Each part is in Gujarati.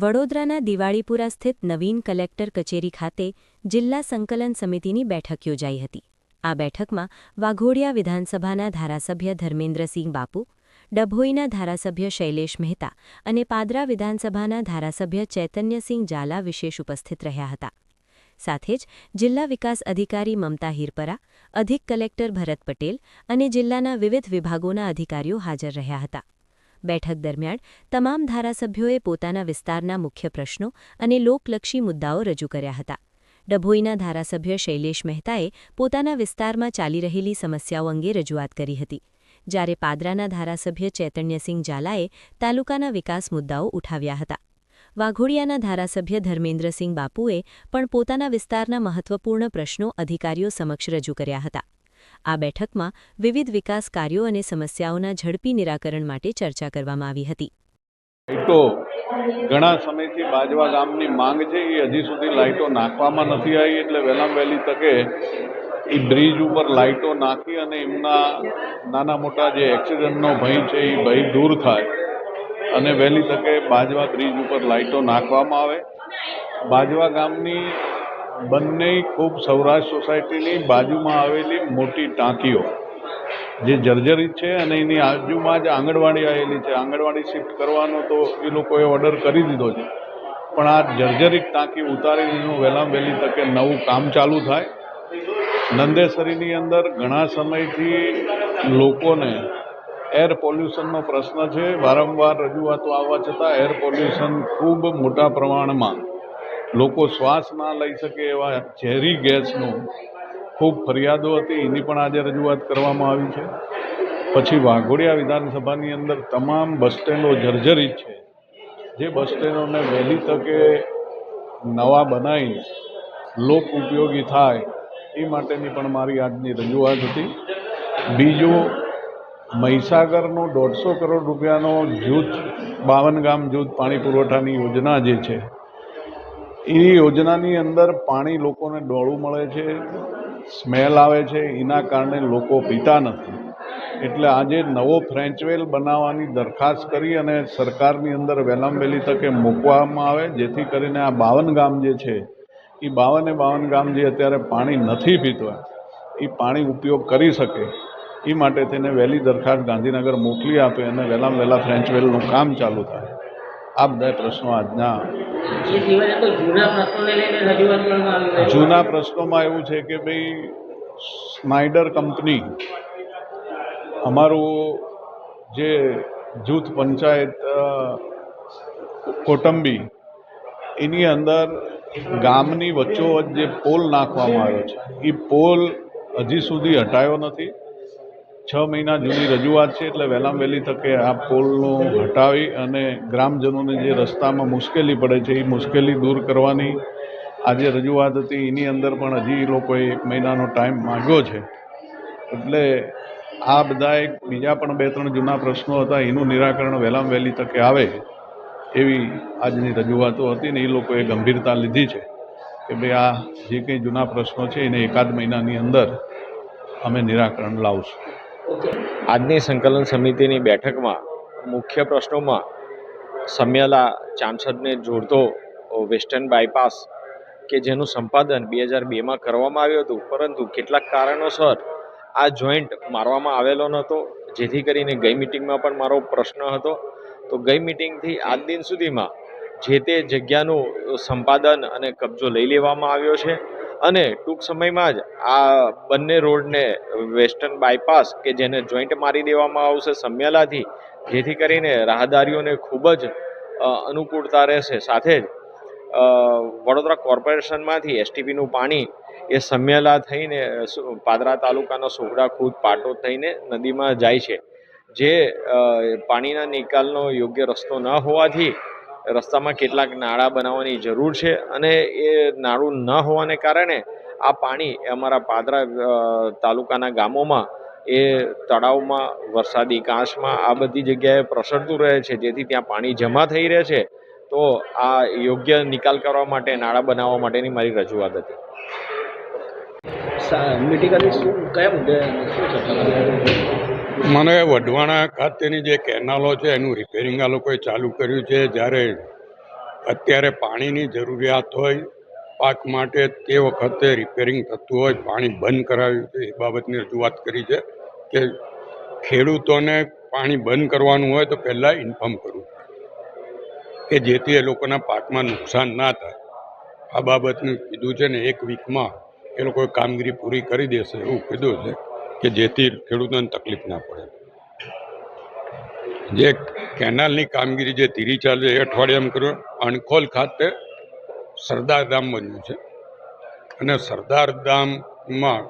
વડોદરાના દિવાળીપુરા સ્થિત નવીન કલેક્ટર કચેરી ખાતે જિલ્લા સંકલન સમિતિની બેઠક યોજાઈ હતી। આ બેઠકમાં વાઘોડિયા વિધાનસભાના ધારાસભ્ય ધર્મેન્દ્રસિંહ બાપુ, ડભોઈના ધારાસભ્ય શૈલેષ મહેતા અને પાદરા વિધાનસભાના ધારાસભ્ય ચૈતન્યસિંહ ઝાલા વિશેષ ઉપસ્થિત રહ્યા હતા। સાથે જ જિલ્લા વિકાસ અધિકારી મમતા હિરપરા, અધિક કલેક્ટર ભરત પટેલ અને જિલ્લાના વિવિધ વિભાગોના અધિકારીઓ હાજર રહ્યા હતા। બેઠક દરમિયાન તમામ ધારાસભ્યોએ પોતાના વિસ્તારના મુખ્ય પ્રશ્નો અને લોકલક્ષી મુદ્દાઓ રજૂ કર્યા હતા। ડભોઈના ધારાસભ્ય શૈલેષ મહેતાએ પોતાના વિસ્તારમાં ચાલી રહેલી સમસ્યાઓ અંગે રજૂઆત કરી હતી, જ્યારે પાદરાના ધારાસભ્ય ચૈતન્યસિંહ ઝાલાએ તાલુકાના વિકાસ મુદ્દાઓ ઉઠાવ્યા હતા। વાઘોડિયાના ધારાસભ્ય ધર્મેન્દ્રસિંહ બાપુએ પણ પોતાના વિસ્તારના મહત્વપૂર્ણ પ્રશ્નો અધિકારીઓ સમક્ષ રજૂ કર્યા હતા। આ બેઠકમાં વિવિધ વિકાસ કાર્યો અને સમસ્યાઓના ઝડપી નિરાકરણ માટે ચર્ચા કરવામાં આવી હતી। લાઇટો ઘણા સમયથી બાજવા ગામની માંગ છે, એ હજી સુધી લાઇટો નાખવામાં નથી આવી, એટલે વહેલામાં વહેલી તકે એ બ્રિજ ઉપર લાઇટો નાખી અને એમના નાના મોટા જે એક્સિડન્ટનો ભય છે એ ભય દૂર થાય અને વહેલી તકે બાજવા બ્રિજ ઉપર લાઇટો નાખવામાં આવે। બાજવા ગામની બંને ખૂબ સૌરાષ્ટ્ર સોસાયટીની બાજુમાં આવેલી મોટી ટાંકીઓ જે જર્જરિત છે અને એની આજુમાં જ આંગણવાડી આવેલી છે, આંગણવાડી શિફ્ટ કરવાનો તો એ લોકોએ ઓર્ડર કરી દીધો છે, પણ આ જર્જરિત ટાંકી ઉતારીને એનું વહેલામાં વહેલી તકે નવું કામ ચાલુ થાય। નંદેસરીની અંદર ઘણા સમયથી લોકોને એર પોલ્યુશનનો પ્રશ્ન છે, વારંવાર રજૂઆતો આવવા છતાં એર પોલ્યુશન ખૂબ મોટા પ્રમાણમાં લોકો શ્વાસ ના લઈ શકે એવા ઝેરી ગેસનું ખૂબ ફરિયાદો હતી, એની પણ આજે રજૂઆત કરવામાં આવી છે। પછી વાઘોડિયા વિધાનસભાની અંદર તમામ બસ સ્ટેન્ડો જર્જરિત છે, જે બસ સ્ટેન્ડોને વહેલી તકે નવા બનાવીને લોક ઉપયોગી થાય એ માટેની પણ મારી આજની રજૂઆત હતી। બીજું, મહીસાગરનો 150 કરોડ રૂપિયાનો જૂથ 52 ગામ જૂથ પાણી પુરવઠાની યોજના જે છે, એ યોજનાની અંદર પાણી લોકોને ડોળું મળે છે, સ્મેલ આવે છે, એના કારણે લોકો પીતા નથી, એટલે આજે નવો ફ્રેન્ચવેલ બનાવવાની દરખાસ્ત કરી અને સરકારની અંદર વહેલામાં વહેલી તકે મૂકવામાં આવે, જેથી કરીને આ 52 ગામ જે છે એ 52 ગામ જે અત્યારે પાણી નથી પીતા એ પાણી ઉપયોગ કરી શકે, એ માટે તેને વહેલી દરખાસ્ત ગાંધીનગર મોકલી આપે અને વહેલામાં વહેલા ફ્રેન્ચવેલનું કામ ચાલુ થાય। આ બધા પ્રશ્નો આજના જૂના પ્રશ્નોમાં એવું છે કે ભાઈ સ્નાઇડર કંપની અમારું જે જૂથ પંચાયત કોટંબી એની અંદર ગામની વચ્ચોવચ્ચ જે પોલ નાખવામાં આવ્યો છે એ પોલ હજી સુધી હટાયો નથી। 6 મહિના જૂની રજૂઆત છે, એટલે વહેલામાં વહેલી તકે આ પોલનું હટાવી અને ગ્રામજનોને જે રસ્તામાં મુશ્કેલી પડે છે એ મુશ્કેલી દૂર કરવાની આજે રજૂઆત હતી। એની અંદર પણ હજી લોકોએ 1 મહિનાનો ટાઈમ માંગ્યો છે, એટલે આ બધા બીજા પણ 2-3 જૂના પ્રશ્નો હતા, એનું નિરાકરણ વહેલામાં વહેલી તકે આવે એવી આજની રજૂઆતો હતી ને એ લોકોએ ગંભીરતા લીધી છે કે ભાઈ આ જે કંઈ જૂના પ્રશ્નો છે એને 1-8 મહિનાની અંદર અમે નિરાકરણ લાવશું। આજની સંકલન સમિતિની બેઠકમાં મુખ્ય પ્રશ્નોમાં સમ્યાલા ચાંસદને જોડતો વેસ્ટર્ન બાયપાસ કે જેનું સંપાદન 2002માં કરવામાં આવ્યું હતું, પરંતુ કેટલાક કારણોસર આ જોઈન્ટ મારવામાં આવેલો નહોતો, જેથી કરીને ગઈ મિટિંગમાં પણ મારો પ્રશ્ન હતો। તો ગઈ મિટિંગથી આજ દિન સુધીમાં જે તે જગ્યાનું સંપાદન અને કબજો લઈ લેવામાં આવ્યો છે અને ટૂંક સમયમાં જ આ બંને રોડને વેસ્ટર્ન બાયપાસ કે જેને જોઈન્ટ મારી દેવામાં આવશે સમ્યાલાથી, જેથી કરીને રાહદારીઓને ખૂબ જ અનુકૂળતા રહેશે। સાથે જ વડોદરા કોર્પોરેશનમાંથી એસટીપીનું પાણી એ સમ્યાલા થઈને પાદરા તાલુકાનો સોગડા ખુદ પાટો થઈને નદીમાં જાય છે, જે પાણીના નિકાલનો યોગ્ય રસ્તો ન હોવાથી રસ્તામાં કેટલાક નાળા બનાવવાની જરૂર છે અને એ નાળું ન હોવાને કારણે આ પાણી અમારા પાદરા તાલુકાના ગામોમાં એ તળાવમાં, વરસાદી કાંસમાં આ બધી જગ્યાએ પ્રસરતું રહે છે, જેથી ત્યાં પાણી જમા થઈ રહે છે। તો આ યોગ્ય નિકાલ કરવા માટે, નાળા બનાવવા માટેની મારી રજૂઆત હતી। મને વઢવાણા ખાતેની જે કેનાલો છે એનું રિપેરિંગ આ લોકોએ ચાલુ કર્યું છે, જ્યારે અત્યારે પાણીની જરૂરિયાત હોય પાક માટે, તે વખતે રિપેરિંગ થતું હોય, પાણી બંધ કરાવ્યું છે, એ બાબતની રજૂઆત કરી છે કે ખેડૂતોને પાણી બંધ કરવાનું હોય તો પહેલાં ઇન્ફોર્મ કરવું કે જેથી એ લોકોના પાકમાં નુકસાન ના થાય. આ બાબતનું કીધું છે ને 1 વીકમાં એ લોકોએ કામગીરી પૂરી કરી દેશે એવું કીધું છે કે જેથી ખેડૂતોને તકલીફ ના પડે. જે કેનાલની કામગીરી જે ધીરી ચાલે એ અઠવાડિયામાં કર્યો. અણખોલ ખાતે સરદાર ધામ બન્યું છે અને સરદાર ધામમાં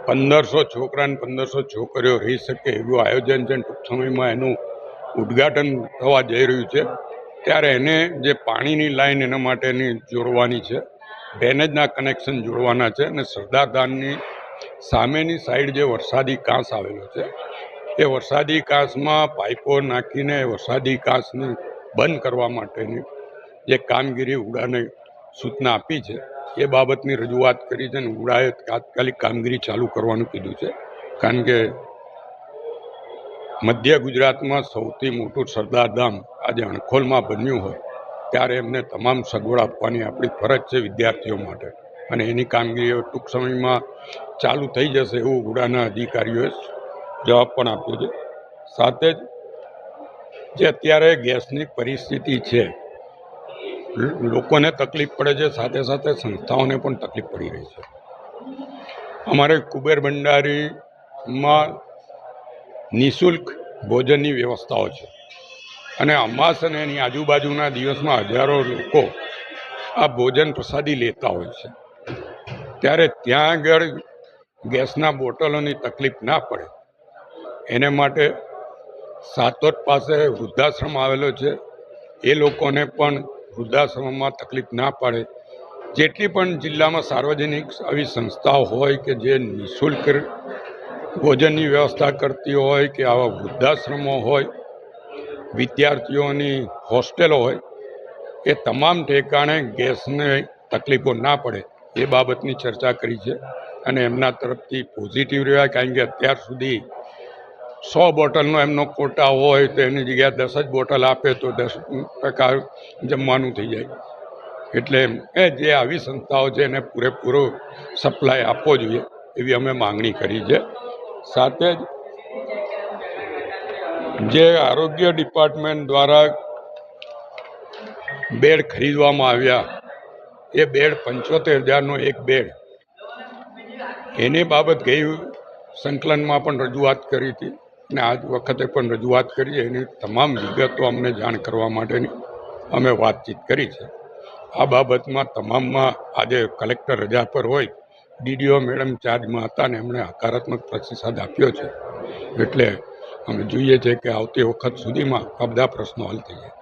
1500 છોકરા અને 1500 છોકરીઓ રહી શકે એવું આયોજન છે. ટૂંક સમયમાં એનું ઉદ્ઘાટન થવા જઈ રહ્યું છે. ત્યારે એને જે પાણીની લાઈન એના માટેની જોડવાની છે, ડ્રેનેજના કનેક્શન જોડવાના છે અને સરદાર ધામની સામેની સાઈડ જે વરસાદી કાંસ આવેલો છે એ વરસાદી કાંસમાં પાઇપો નાખીને વરસાદી કાંસને બંધ કરવા માટેની જે કામગીરી ઉડાને સૂચના આપી છે એ બાબતની રજૂઆત કરી છે અને ઉડાએ તાત્કાલિક કામગીરી ચાલુ કરવાનું કીધું છે. કારણ કે મધ્ય ગુજરાતમાં સૌથી મોટું સરદાર ધામ આજે અણખોલમાં બન્યું હોય ત્યારે એમને તમામ સગવડ આપવાની આપણી ફરજ છે વિદ્યાર્થીઓ માટે, અને એની કામગીરીઓ ટૂંક સમયમાં ચાલુ થઈ જશે એવું ઉડાના અધિકારીઓએ જવાબ પણ આપ્યો છે. સાથે જ જે અત્યારે ગેસની પરિસ્થિતિ છે, લોકોને તકલીફ પડે છે, સાથે સાથે સંસ્થાઓને પણ તકલીફ પડી રહી છે. અમારે કુબેર ભંડારીમાં નિઃશુલ્ક ભોજનની વ્યવસ્થાઓ છે અને અમાસ અને એની આજુબાજુના દિવસમાં હજારો લોકો આ ભોજન પ્રસાદી લેતા હોય છે. ત્યારે ત્યાં આગળ ગેસના બોટલોની તકલીફ ના પડે એને માટે સાતોદ પાસે વૃદ્ધાશ્રમ આવેલો છે, એ લોકોને પણ વૃદ્ધાશ્રમમાં તકલીફ ના પડે જેટલી પણ જિલ્લામાં સાર્વજનિક આવી સંસ્થાઓ હોય કે જે નિઃશુલ્ક ભોજનની વ્યવસ્થા કરતી હોય કે આવા વૃદ્ધાશ્રમો હોય, વિદ્યાર્થીઓની હોસ્ટેલો હોય, એ તમામ ઠેકાણે ગેસને તકલીફો ના પડે એ બાબતની ચર્ચા કરી છે અને એમના તરફથી પોઝિટિવ રહ્યા. કારણ કે અત્યાર સુધી 100 બોટલનો એમનો કોટા હોય તો એની જગ્યાએ 10 જ બોટલ આપે તો 10% જમવાનું થઈ જાય. એટલે એ જે આવી સંસ્થાઓ છે એને પૂરેપૂરો સપ્લાય આપવો જોઈએ એવી અમે માંગણી કરી છે. સાથે જ જે આરોગ્ય ડિપાર્ટમેન્ટ દ્વારા બેડ ખરીદવામાં આવ્યા એ બેડ 75,000નો એક બેડ, એની બાબત ગઈ સંકલનમાં પણ રજૂઆત કરી હતી અને આજ વખતે પણ રજૂઆત કરી. એની તમામ વિગતો અમને જાણ કરવા માટેની અમે વાતચીત કરી છે. આ બાબતમાં તમામમાં આજે કલેક્ટર રજા પર હોય, ડીડીઓ મેડમ ચાર્જમાં હતા અને એમણે હકારાત્મક પ્રતિસાદ આપ્યો છે. એટલે અમે જોઈએ છીએ કે આવતી વખત સુધીમાં આ બધા પ્રશ્નો હલ થઈ જાય.